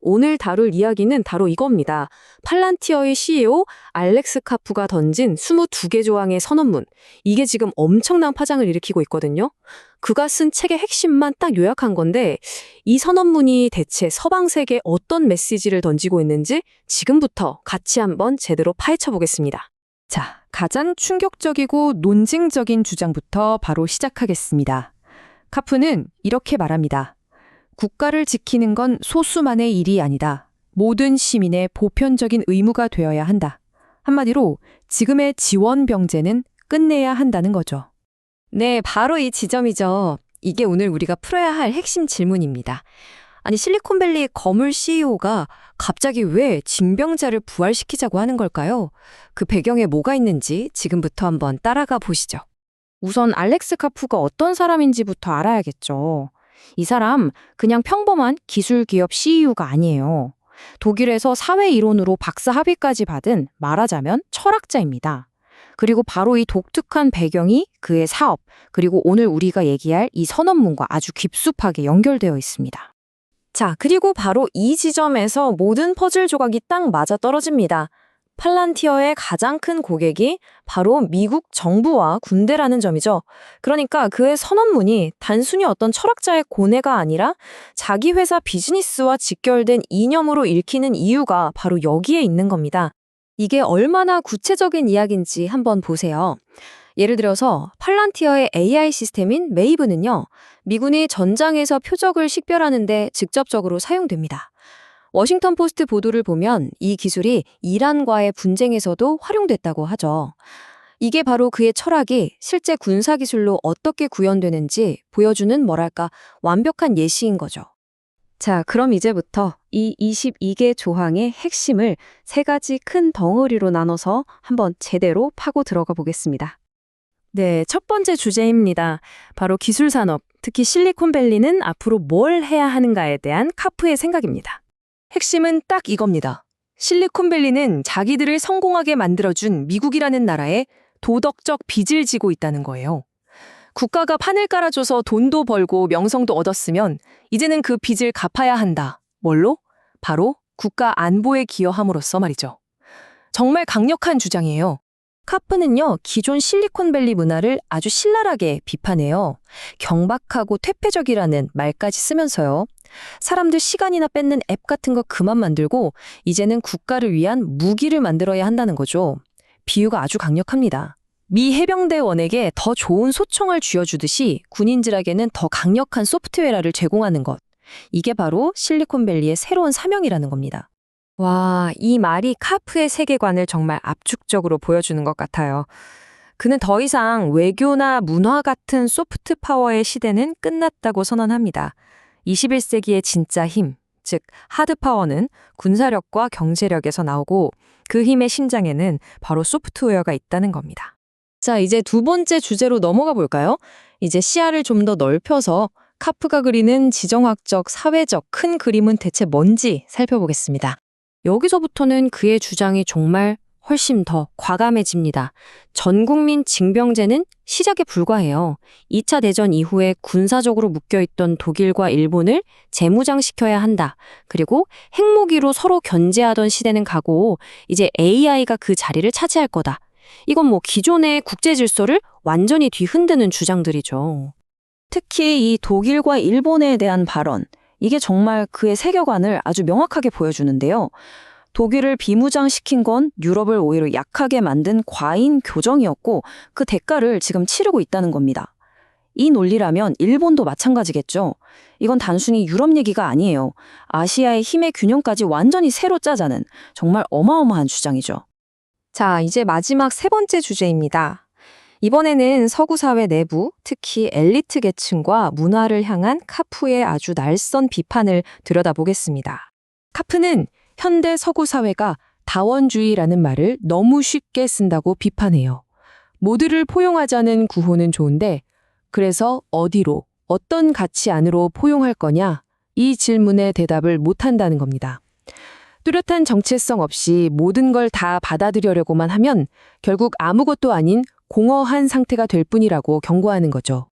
오늘 다룰 이야기는 바로 이겁니다. 팔란티어의 CEO 알렉스 카프가 던진 22개 조항의 선언문. 이게 지금 엄청난 파장을 일으키고 있거든요. 그가 쓴 책의 핵심만 딱 요약한 건데 이 선언문이 대체 서방 세계에 어떤 메시지를 던지고 있는지 지금부터 같이 한번 제대로 파헤쳐 보겠습니다. 자, 가장 충격적이고 논증적인 주장부터 바로 시작하겠습니다. 카프는 이렇게 말합니다. 국가를 지키는 건 소수만의 일이 아니다. 모든 시민의 보편적인 의무가 되어야 한다. 한마디로 지금의 지원 병제는 끝내야 한다는 거죠. 네, 바로 이 지점이죠. 이게 오늘 우리가 풀어야 할 핵심 질문입니다. 아니, 실리콘밸리 거물 CEO가 갑자기 왜 징병자를 부활시키자고 하는 걸까요? 그 배경에 뭐가 있는지 지금부터 한번 따라가 보시죠. 우선 알렉스 카프가 어떤 사람인지부터 알아야겠죠. 이 사람 그냥 평범한 기술 기업 CEO가 아니에요. 독일에서 사회 이론으로 박사 학위까지 받은 말하자면 철학자입니다. 그리고 바로 이 독특한 배경이 그의 사업, 그리고 오늘 우리가 얘기할 이 선언문과 아주 깊숙하게 연결되어 있습니다. 자, 그리고 바로 이 지점에서 모든 퍼즐 조각이 딱 맞아 떨어집니다. 팔란티어의 가장 큰 고객이 바로 미국 정부와 군대라는 점이죠. 그러니까 그의 선언문이 단순히 어떤 철학자의 고뇌가 아니라 자기 회사 비즈니스와 직결된 이념으로 읽히는 이유가 바로 여기에 있는 겁니다. 이게 얼마나 구체적인 이야기인지 한번 보세요. 예를 들어서 팔란티어의 AI 시스템인 메이브는요, 미군이 전장에서 표적을 식별하는 데 직접적으로 사용됩니다. 워싱턴 포스트 보도를 보면 이 기술이 이란과의 분쟁에서도 활용됐다고 하죠. 이게 바로 그의 철학이 실제 군사기술로 어떻게 구현되는지 보여주는 뭐랄까 완벽한 예시인 거죠. 자, 그럼 이제부터 이 22개 조항의 핵심을 세 가지 큰 덩어리로 나눠서 한번 제대로 파고 들어가 보겠습니다. 네, 첫 번째 주제입니다. 바로 기술산업, 특히 실리콘밸리는 앞으로 뭘 해야 하는가에 대한 카프의 생각입니다. 핵심은 딱 이겁니다. 실리콘밸리는 자기들을 성공하게 만들어준 미국이라는 나라에 도덕적 빚을 지고 있다는 거예요. 국가가 판을 깔아줘서 돈도 벌고 명성도 얻었으면 이제는 그 빚을 갚아야 한다. 뭘로? 바로 국가 안보에 기여함으로써 말이죠. 정말 강력한 주장이에요. 카프는요, 기존 실리콘밸리 문화를 아주 신랄하게 비판해요. 경박하고 퇴폐적이라는 말까지 쓰면서요. 사람들 시간이나 뺏는 앱 같은 거 그만 만들고 이제는 국가를 위한 무기를 만들어야 한다는 거죠. 비유가 아주 강력합니다. 미 해병대원에게 더 좋은 소총을 쥐어주듯이 군인들에게는 더 강력한 소프트웨어를 제공하는 것. 이게 바로 실리콘밸리의 새로운 사명이라는 겁니다. 와, 이 말이 카프의 세계관을 정말 압축적으로 보여주는 것 같아요. 그는 더 이상 외교나 문화 같은 소프트 파워의 시대는 끝났다고 선언합니다. 21세기의 진짜 힘, 즉 하드 파워는 군사력과 경제력에서 나오고 그 힘의 심장에는 바로 소프트웨어가 있다는 겁니다. 자, 이제 두 번째 주제로 넘어가 볼까요? 이제 시야를 좀 더 넓혀서 카프가 그리는 지정학적, 사회적 큰 그림은 대체 뭔지 살펴보겠습니다. 여기서부터는 그의 주장이 정말 훨씬 더 과감해집니다. 전국민 징병제는 시작에 불과해요. 2차 대전 이후에 군사적으로 묶여있던 독일과 일본을 재무장시켜야 한다. 그리고 핵무기로 서로 견제하던 시대는 가고 이제 AI가 그 자리를 차지할 거다. 이건 뭐 기존의 국제 질서를 완전히 뒤흔드는 주장들이죠. 특히 이 독일과 일본에 대한 발언, 이게 정말 그의 세계관을 아주 명확하게 보여주는데요. 독일을 비무장시킨 건 유럽을 오히려 약하게 만든 과잉 교정이었고 그 대가를 지금 치르고 있다는 겁니다. 이 논리라면 일본도 마찬가지겠죠. 이건 단순히 유럽 얘기가 아니에요. 아시아의 힘의 균형까지 완전히 새로 짜자는 정말 어마어마한 주장이죠. 자, 이제 마지막 세 번째 주제입니다. 이번에는 서구 사회 내부, 특히 엘리트 계층과 문화를 향한 카프의 아주 날선 비판을 들여다보겠습니다. 카프는 현대 서구 사회가 다원주의라는 말을 너무 쉽게 쓴다고 비판해요. 모두를 포용하자는 구호는 좋은데 그래서 어디로, 어떤 가치 안으로 포용할 거냐? 이 질문에 대답을 못한다는 겁니다. 뚜렷한 정체성 없이 모든 걸 다 받아들여려고만 하면 결국 아무것도 아닌 공허한 상태가 될 뿐이라고 경고하는 거죠.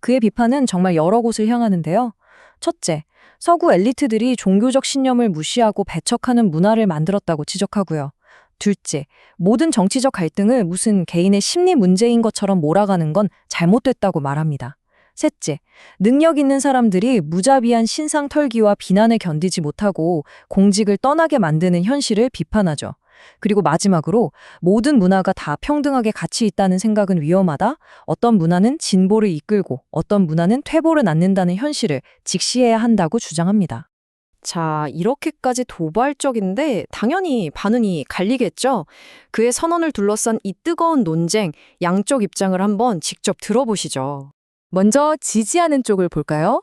그의 비판은 정말 여러 곳을 향하는데요. 첫째, 서구 엘리트들이 종교적 신념을 무시하고 배척하는 문화를 만들었다고 지적하고요. 둘째, 모든 정치적 갈등을 무슨 개인의 심리 문제인 것처럼 몰아가는 건 잘못됐다고 말합니다. 셋째, 능력 있는 사람들이 무자비한 신상 털기와 비난을 견디지 못하고 공직을 떠나게 만드는 현실을 비판하죠. 그리고 마지막으로 모든 문화가 다 평등하게 가치 있다는 생각은 위험하다. 어떤 문화는 진보를 이끌고 어떤 문화는 퇴보를 낳는다는 현실을 직시해야 한다고 주장합니다. 자, 이렇게까지 도발적인데 당연히 반응이 갈리겠죠? 그의 선언을 둘러싼 이 뜨거운 논쟁, 양쪽 입장을 한번 직접 들어보시죠. 먼저 지지하는 쪽을 볼까요?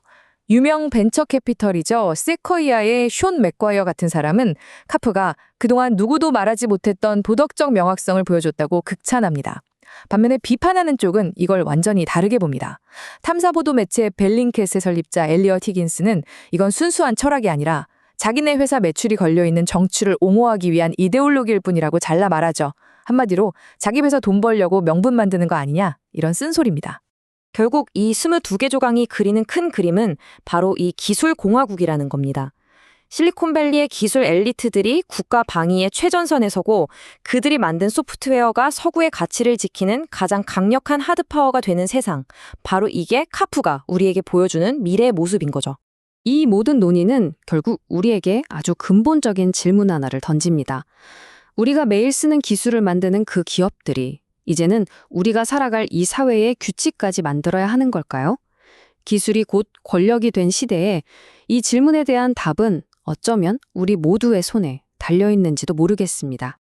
유명 벤처 캐피털이죠. 세쿼이아의 숀 맥과이어 같은 사람은 카프가 그동안 누구도 말하지 못했던 도덕적 명확성을 보여줬다고 극찬합니다. 반면에 비판하는 쪽은 이걸 완전히 다르게 봅니다. 탐사보도 매체 벨링캣의 설립자 엘리엇 히긴스는 이건 순수한 철학이 아니라 자기네 회사 매출이 걸려있는 정치를 옹호하기 위한 이데올로기일 뿐이라고 잘라 말하죠. 한마디로 자기 회사 돈 벌려고 명분 만드는 거 아니냐, 이런 쓴소리입니다. 결국 이 22개 조각이 그리는 큰 그림은 바로 이 기술 공화국이라는 겁니다. 실리콘밸리의 기술 엘리트들이 국가 방위의 최전선에 서고 그들이 만든 소프트웨어가 서구의 가치를 지키는 가장 강력한 하드파워가 되는 세상. 바로 이게 카프가 우리에게 보여주는 미래의 모습인 거죠. 이 모든 논의는 결국 우리에게 아주 근본적인 질문 하나를 던집니다. 우리가 매일 쓰는 기술을 만드는 그 기업들이 이제는 우리가 살아갈 이 사회의 규칙까지 만들어야 하는 걸까요? 기술이 곧 권력이 된 시대에 이 질문에 대한 답은 어쩌면 우리 모두의 손에 달려있는지도 모르겠습니다.